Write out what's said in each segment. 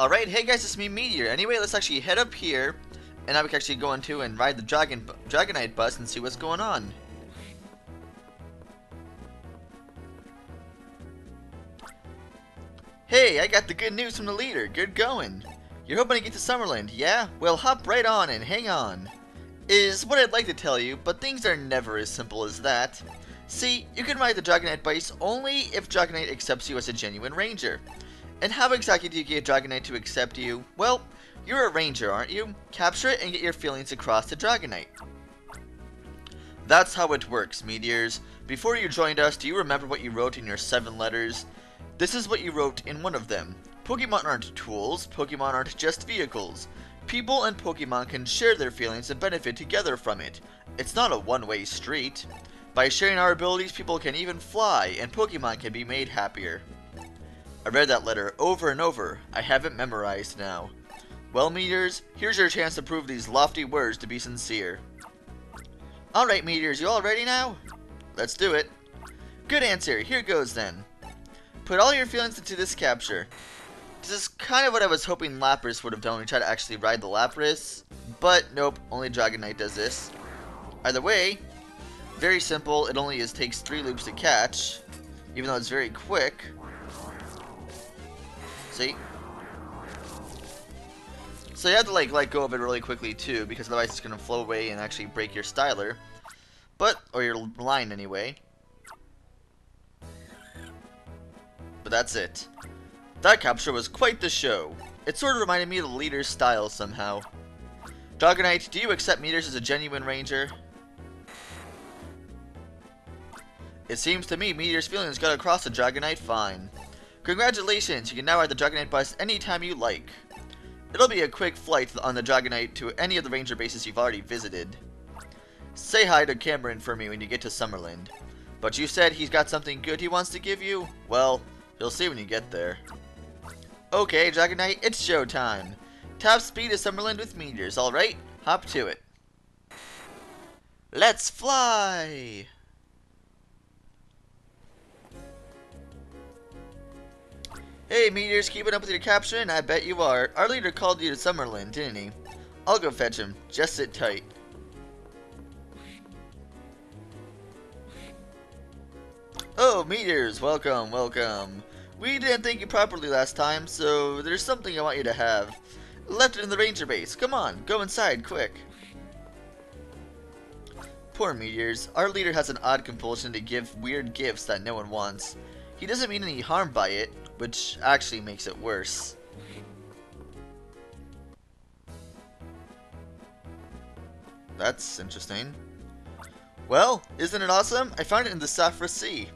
Alright, hey guys, it's me, Meteor. Anyway, let's actually head up here, and now we can actually go into and ride the Dragonite bus and see what's going on. Hey, I got the good news from the leader. Good going. You're hoping to get to Summerland, yeah? Well, hop right on and hang on. Is what I'd like to tell you, but things are never as simple as that. See, you can ride the Dragonite bus only if Dragonite accepts you as a genuine ranger. And how exactly do you get Dragonite to accept you? Well, you're a ranger, aren't you? Capture it and get your feelings across to Dragonite. That's how it works, Meteors. Before you joined us, do you remember what you wrote in your 7 letters? This is what you wrote in one of them. Pokemon aren't tools, Pokemon aren't just vehicles. People and Pokemon can share their feelings and benefit together from it. It's not a one-way street. By sharing our abilities, people can even fly, and Pokemon can be made happier. I read that letter over and over. I have it memorized now. Well, Meteors, here's your chance to prove these lofty words to be sincere. Alright, Meteors, you all ready now? Let's do it. Good answer. Here goes then. Put all your feelings into this capture. This is kind of what I was hoping Lapras would have done when we tried to actually ride the Lapras. But nope, only Dragonite does this. Either way, very simple. It only takes 3 loops to catch, even though it's very quick. See? So you have to let go of it really quickly too, because otherwise it's going to flow away and actually break your styler. Or your line anyway. But that's it. That capture was quite the show. It sort of reminded me of the leader's style somehow. Dragonite, do you accept Meteorz as a genuine ranger? It seems to me Meteor's feelings got across to Dragonite fine. Congratulations, you can now ride the Dragonite bus anytime you like. It'll be a quick flight on the Dragonite to any of the ranger bases you've already visited. Say hi to Cameron for me when you get to Summerland. But you said he's got something good he wants to give you? Well, you'll see when you get there. Okay, Dragonite, it's showtime. Top speed to Summerland with Meteorz, alright? Hop to it. Let's fly! Hey, Meteorz, keeping up with your capturing? I bet you are. Our leader called you to Summerland, didn't he? I'll go fetch him. Just sit tight. Oh, Meteorz, welcome, welcome. We didn't thank you properly last time, so there's something I want you to have. Left it in the ranger base. Come on, go inside, quick. Poor Meteorz. Our leader has an odd compulsion to give weird gifts that no one wants. He doesn't mean any harm by it, which actually makes it worse. That's interesting. Well, isn't it awesome? I found it in the Saffra Sea.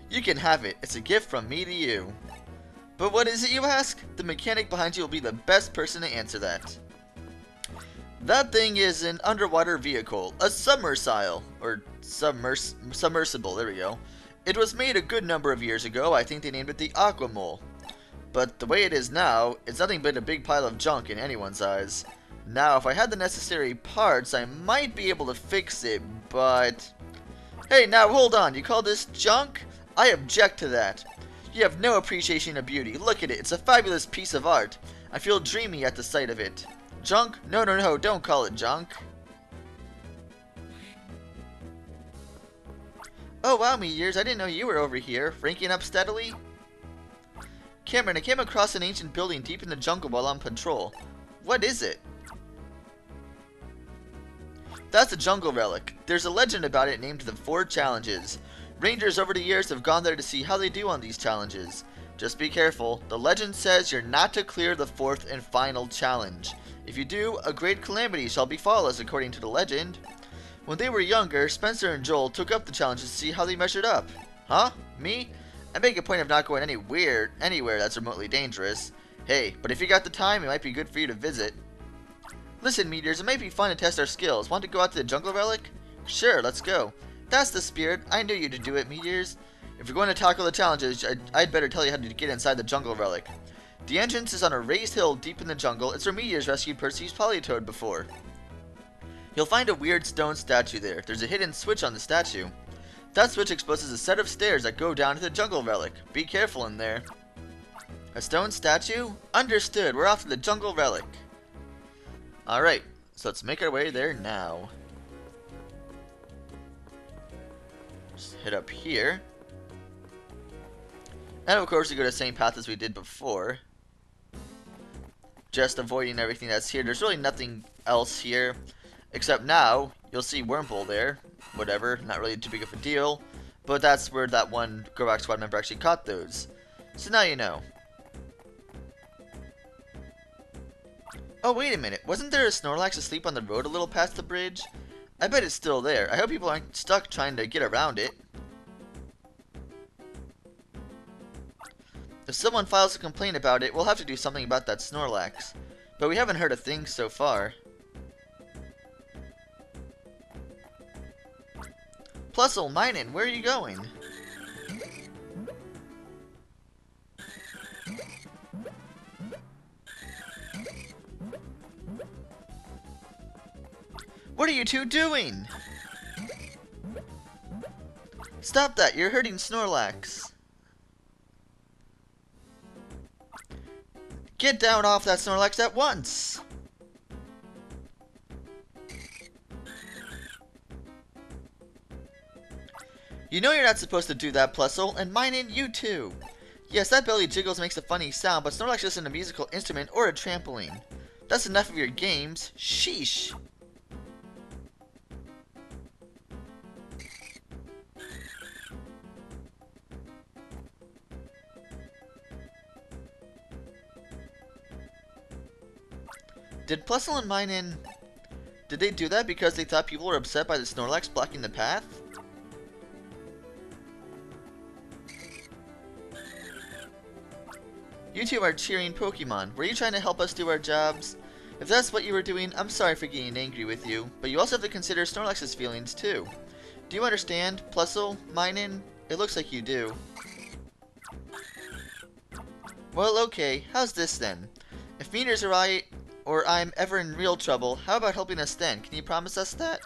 You can have it. It's a gift from me to you. But what is it, you ask? The mechanic behind you will be the best person to answer that. That thing is an underwater vehicle, a submersible, or submersible, there we go. It was made a good number of years ago. I think they named it the Aquamole. But the way it is now, it's nothing but a big pile of junk in anyone's eyes. Now, if I had the necessary parts, I might be able to fix it, but... Hey, now hold on, you call this junk? I object to that. You have no appreciation of beauty. Look at it, it's a fabulous piece of art. I feel dreamy at the sight of it. Junk? No, no, no, don't call it junk. Oh wow, Meteorz, I didn't know you were over here, ranking up steadily. Cameron, I came across an ancient building deep in the jungle while on patrol. What is it? That's a jungle relic. There's a legend about it named the 4 Challenges. Rangers over the years have gone there to see how they do on these challenges. Just be careful. The legend says you're not to clear the 4th and final challenge. If you do, a great calamity shall befall us according to the legend. When they were younger, Spencer and Joel took up the challenge to see how they measured up. Huh? Me? I make a point of not going anywhere that's remotely dangerous. Hey, but if you got the time, it might be good for you to visit. Listen, Meteorz, it might be fun to test our skills. Want to go out to the jungle relic? Sure, let's go. That's the spirit. I knew you to do it, Meteorz. If you're going to tackle the challenges, I'd better tell you how to get inside the jungle relic. The entrance is on a raised hill deep in the jungle. It's where Meteorz rescued Percy's Politoed before. You'll find a weird stone statue there. There's a hidden switch on the statue. That switch exposes a set of stairs that go down to the jungle relic. Be careful in there. A stone statue? Understood. We're off to the jungle relic. Alright, so let's make our way there now. Just head up here. And of course we go the same path as we did before. Just avoiding everything that's here. There's really nothing else here. Except now, you'll see Wormhole there. Whatever, not really too big of a deal. But that's where that one Gorak squad member actually caught those. So now you know. Oh, wait a minute. Wasn't there a Snorlax asleep on the road a little past the bridge? I bet it's still there. I hope people aren't stuck trying to get around it. If someone files a complaint about it, we'll have to do something about that Snorlax. But we haven't heard a thing so far. Plusle, Minin, where are you going? What are you two doing? Stop that, you're hurting Snorlax. Get down off that Snorlax at once! You know you're not supposed to do that, Plusle, and Minin, you too. Yes, that belly jiggles makes a funny sound, but Snorlax isn't a musical instrument or a trampoline. That's enough of your games. Sheesh. Did Plusle and Minin... Did they do that because they thought people were upset by the Snorlax blocking the path? You two are cheering Pokemon. Were you trying to help us do our jobs? If that's what you were doing, I'm sorry for getting angry with you, but you also have to consider Snorlax's feelings too. Do you understand, Plusle, Minin? It looks like you do. Well, okay. How's this then? If Meteorz or I'm ever in real trouble, how about helping us then? Can you promise us that?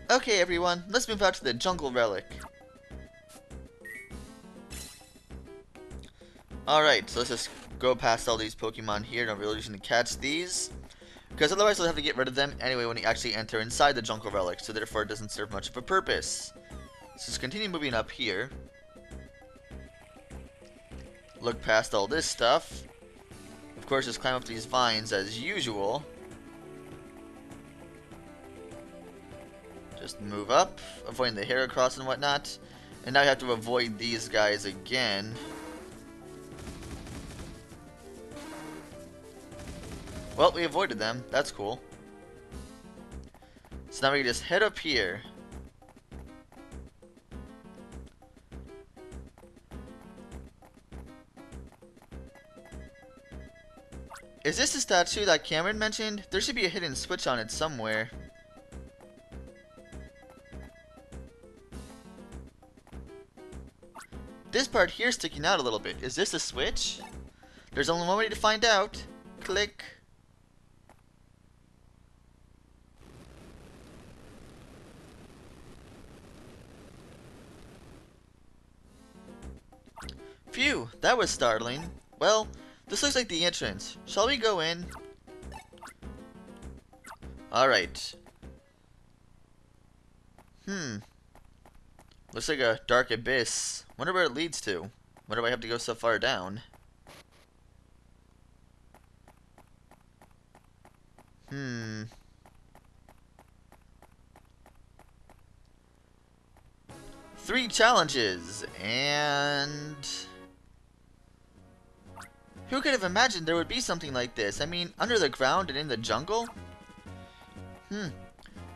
Okay, everyone. Let's move out to the jungle relic. Alright, so let's just go past all these Pokemon here. No real reason to catch these, because otherwise we'll have to get rid of them anyway when we actually enter inside the jungle relic, so therefore it doesn't serve much of a purpose. Let's just continue moving up here. Look past all this stuff. Of course, just climb up these vines as usual. Just move up, avoiding the Heracross and whatnot. And now you have to avoid these guys again. Well, we avoided them. That's cool. So now we can just head up here. Is this the statue that Cameron mentioned? There should be a hidden switch on it somewhere. This part here is sticking out a little bit. Is this a switch? There's only one way to find out. Click. Phew, that was startling. Well, this looks like the entrance. Shall we go in? Alright. Looks like a dark abyss. Wonder where it leads to. Why do I have to go so far down? 3 challenges, and... Who could have imagined there would be something like this? I mean, under the ground and in the jungle?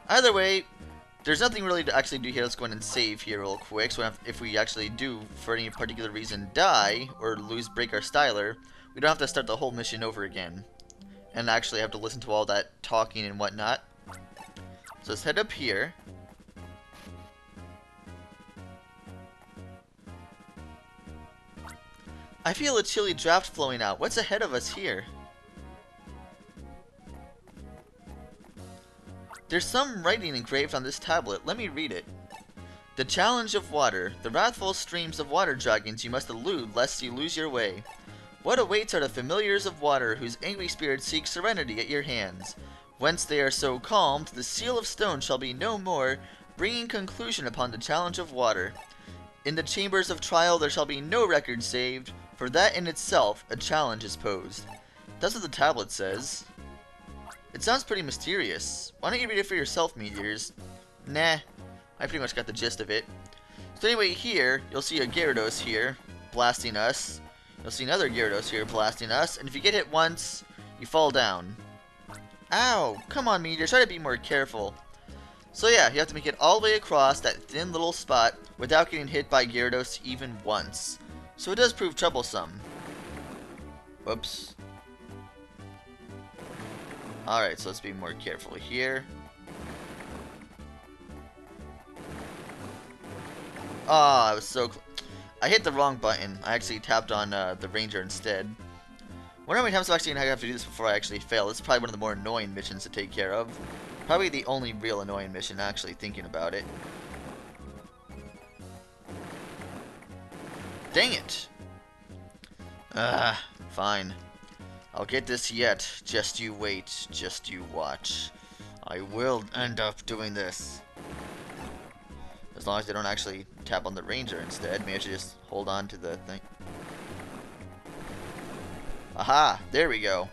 Either way, there's nothing really to actually do here. Let's go in and save here real quick. So if we actually do, for any particular reason, die or break our styler, we don't have to start the whole mission over again. And actually have to listen to all that talking and whatnot. So let's head up here. I feel a chilly draft flowing out. What's ahead of us here? There's some writing engraved on this tablet. Let me read it. The challenge of water. The wrathful streams of water dragons you must elude lest you lose your way. What awaits are the familiars of water whose angry spirits seek serenity at your hands. Whence they are so calmed, the seal of stone shall be no more, bringing conclusion upon the challenge of water. In the chambers of trial there shall be no record saved, for that in itself a challenge is posed. That's what the tablet says. It sounds pretty mysterious. Why don't you read it for yourself, Meteorz? Nah, I pretty much got the gist of it. So anyway, here, you'll see a Gyarados here, blasting us. You'll see another Gyarados here, blasting us. And if you get hit once, you fall down. Ow! Come on, Meteorz, try to be more careful. So yeah, you have to make it all the way across that thin little spot without getting hit by Gyarados even once. So it does prove troublesome. Whoops. Alright, so let's be more careful here. Ah, I was so close. I hit the wrong button. I actually tapped on the Ranger instead. Wonder how many times I'm actually going to have to do this before I actually fail. This is probably one of the more annoying missions to take care of. Probably the only real annoying mission, actually thinking about it. Dang it! Fine. I'll get this yet. Just you wait. Just you watch. I will end up doing this. As long as they don't actually tap on the Ranger instead. Maybe I should just hold on to the thing. Aha! There we go.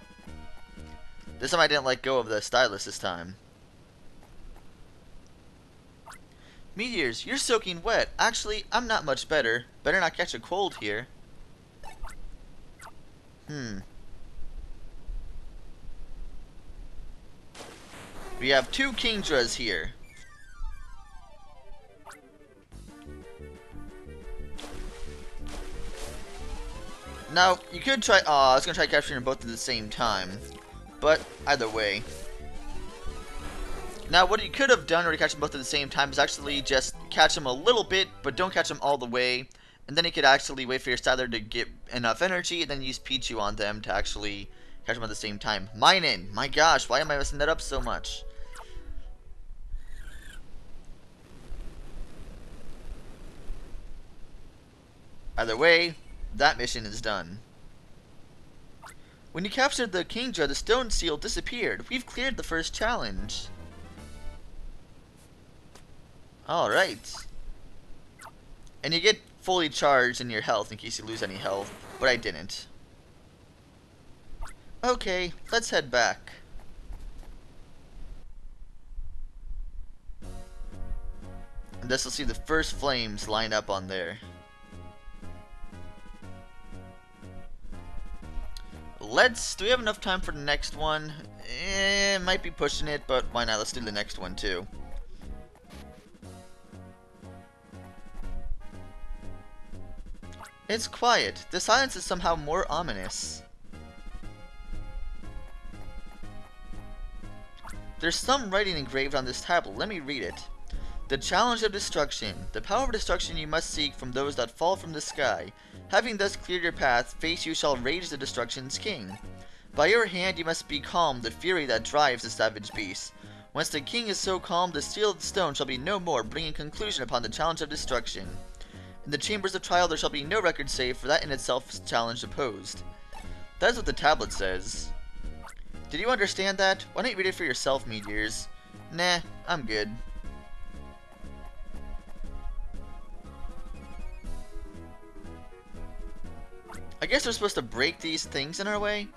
This time I didn't let go of the stylus this time. Meteorz, you're soaking wet. Actually, I'm not much better. Better not catch a cold here. We have two Kingdras here. Now, you could try... I was going to try capturing them both at the same time. But, either way. Now, what you could have done to catch them both at the same time is actually just catch them a little bit, but don't catch them all the way. And then you could actually wait for your styler to get enough energy, and then use Pichu on them to actually catch them at the same time. Mine! My gosh, why am I messing that up so much? Either way, that mission is done. When you captured the Kingdra, the stone seal disappeared. We've cleared the first challenge. Alright. And you get fully charged in your health in case you lose any health, but I didn't. Okay, let's head back. And thus we'll see the first flames line up on there. Do we have enough time for the next one? Might be pushing it, but why not? Let's do the next one too. It's quiet. The silence is somehow more ominous. There's some writing engraved on this tablet. Let me read it. The challenge of destruction. The power of destruction you must seek from those that fall from the sky. Having thus cleared your path, face you shall rage the destruction's king. By your hand you must be calm the fury that drives the savage beast. Once the king is so calm, the seal of the stone shall be no more, bringing conclusion upon the challenge of destruction. In the chambers of trial there shall be no record saved, for that in itself is challenge opposed. That is what the tablet says. Did you understand that? Why don't you read it for yourself, Meteorz? Nah, I'm good. I guess we're supposed to break these things in our way?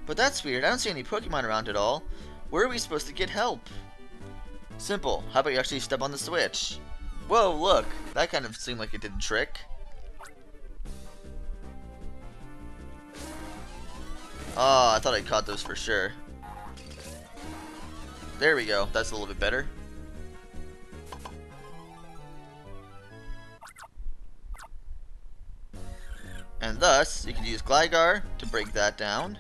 But that's weird, I don't see any Pokemon around at all. Where are we supposed to get help? Simple, how about you actually step on the switch? Whoa, look, that kind of seemed like it did a trick. Oh, I thought I caught those for sure. There we go, that's a little bit better. And thus, you can use Gligar to break that down.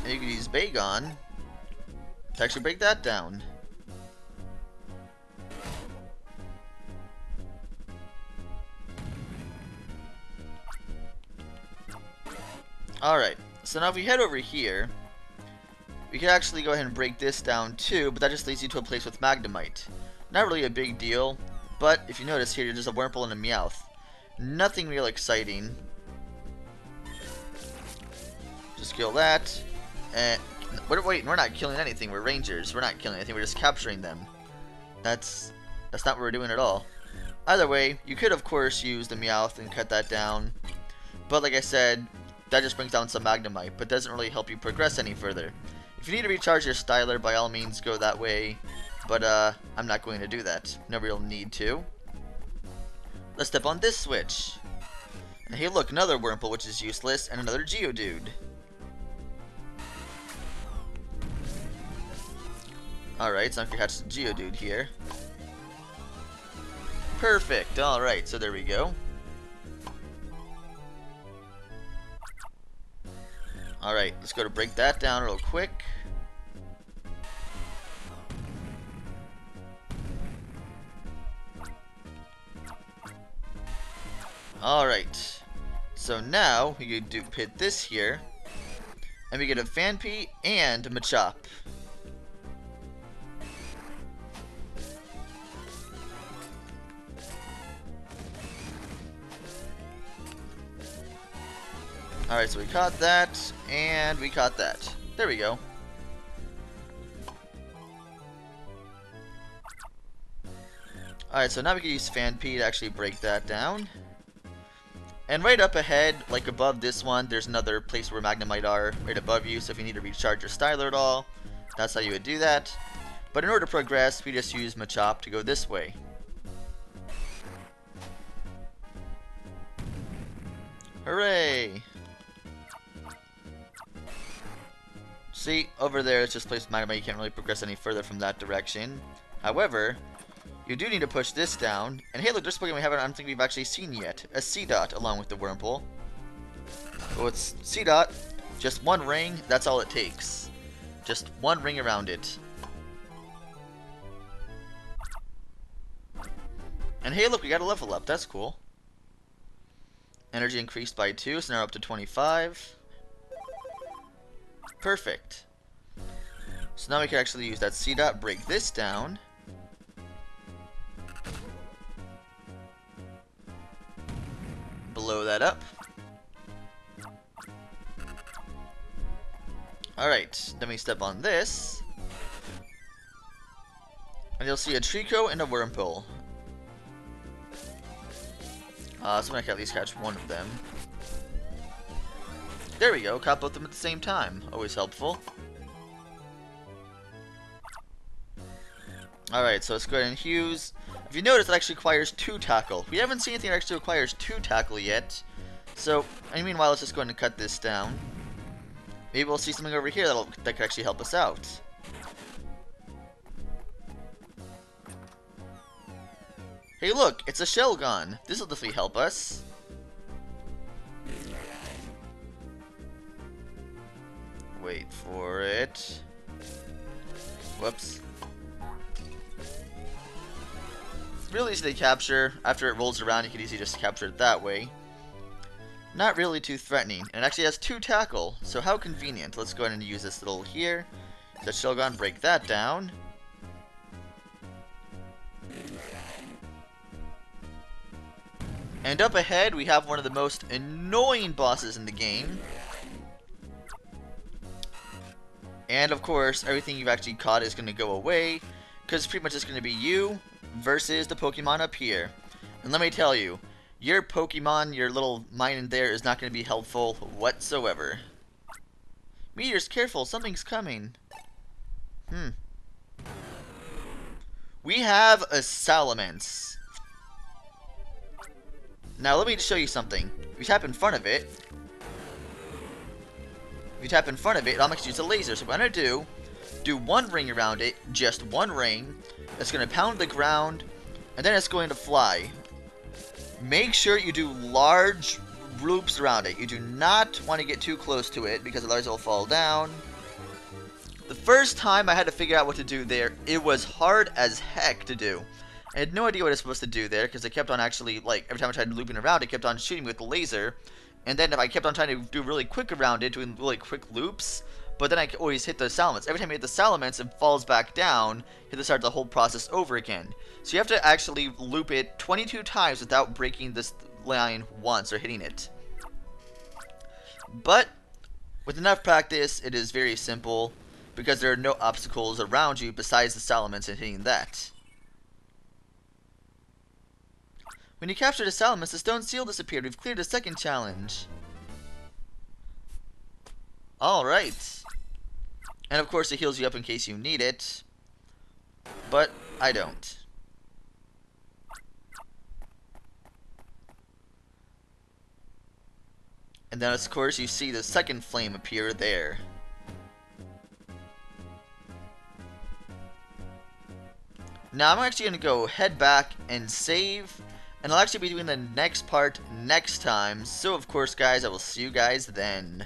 And you can use Bagon to actually break that down. Alright, so now if we head over here, we could actually go ahead and break this down too, but that just leads you to a place with Magnemite. Not really a big deal, but if you notice here, there's a Wurmple and a Meowth. Nothing real exciting. Just kill that. And wait, we're not killing anything. We're rangers. We're not killing anything. We're just capturing them. That's not what we're doing at all. Either way, you could of course use the Meowth and cut that down. But like I said, that just brings down some Magnemite, but doesn't really help you progress any further. If you need to recharge your Styler, by all means go that way. But I'm not going to do that. No real need to. Let's step on this switch. And hey look, another Wurmple which is useless, and another Geodude. Alright, so I'm gonna catch the Geodude here. Perfect, alright, so there we go. Alright, let's go to break that down real quick. Alright, so now we can hit this here, and we get a Phanpy and a Machop. Alright, so we caught that, and we caught that. There we go. Alright, so now we can use Phanpy to actually break that down. And right up ahead, like above this one, there's another place where Magnemite are, right above you, so if you need to recharge your Styler at all, that's how you would do that. But in order to progress, we just use Machop to go this way. Hooray! See, over there it's just placed Magnemite, you can't really progress any further from that direction. However, you do need to push this down, and hey look, there's Pokemon I don't think we've actually seen yet. A Seedot along with the Wurmple. So it's Seedot, just one ring, that's all it takes. Just one ring around it. And hey look, we got a level up, that's cool. Energy increased by 2, so now we're up to 25. Perfect. So now we can actually use that Seedot, break this down. Blow that up. Alright, then we step on this. And you'll see a Trico and a Wurmple. So I can at least catch one of them. There we go, caught both of them at the same time. Always helpful. Alright, so let's go ahead and Hughes. If you notice, it actually requires 2 tackle. We haven't seen anything that actually requires 2 tackle yet. So, meanwhile, let's just go ahead and cut this down. Maybe we'll see something over here that could actually help us out. Hey look, it's a Shelgon. This will definitely help us. Wait for it. Whoops. It's really easy to capture. After it rolls around, you can easily just capture it that way. Not really too threatening. And it actually has 2 tackle, so how convenient. Let's go ahead and use this little here. The Shelgon, break that down. And up ahead, we have one of the most annoying bosses in the game. And of course, everything you've actually caught is going to go away, because pretty much it's going to be you versus the Pokemon up here. And let me tell you, your Pokemon, your little mine in there, is not going to be helpful whatsoever. Meteorz, careful, something's coming. We have a Salamence. Now let me show you something. If you tap in front of it, it almost uses a laser. So what I'm going to do 1 ring around it, just 1 ring. It's going to pound the ground, and then it's going to fly. Make sure you do large loops around it. You do not want to get too close to it, because otherwise it will fall down. The first time I had to figure out what to do there, it was hard as heck to do. I had no idea what I was supposed to do there, because it kept on actually, like, every time I tried looping around, it kept on shooting me with the laser. And then if I kept on trying to do really quick around it, doing really quick loops, but then I can always hit the Salamence. Every time I hit the Salamence, it falls back down. You have to start the whole process over again. So you have to actually loop it 22 times without breaking this line once or hitting it. But with enough practice, it is very simple because there are no obstacles around you besides the Salamence and hitting that. When you captured a Salamence, the stone seal disappeared. We've cleared a second challenge. Alright. And of course it heals you up in case you need it. But I don't. And then of course you see the second flame appear there. Now I'm actually going to go head back and save. And I'll actually be doing the next part next time. So of course guys, I will see you guys then.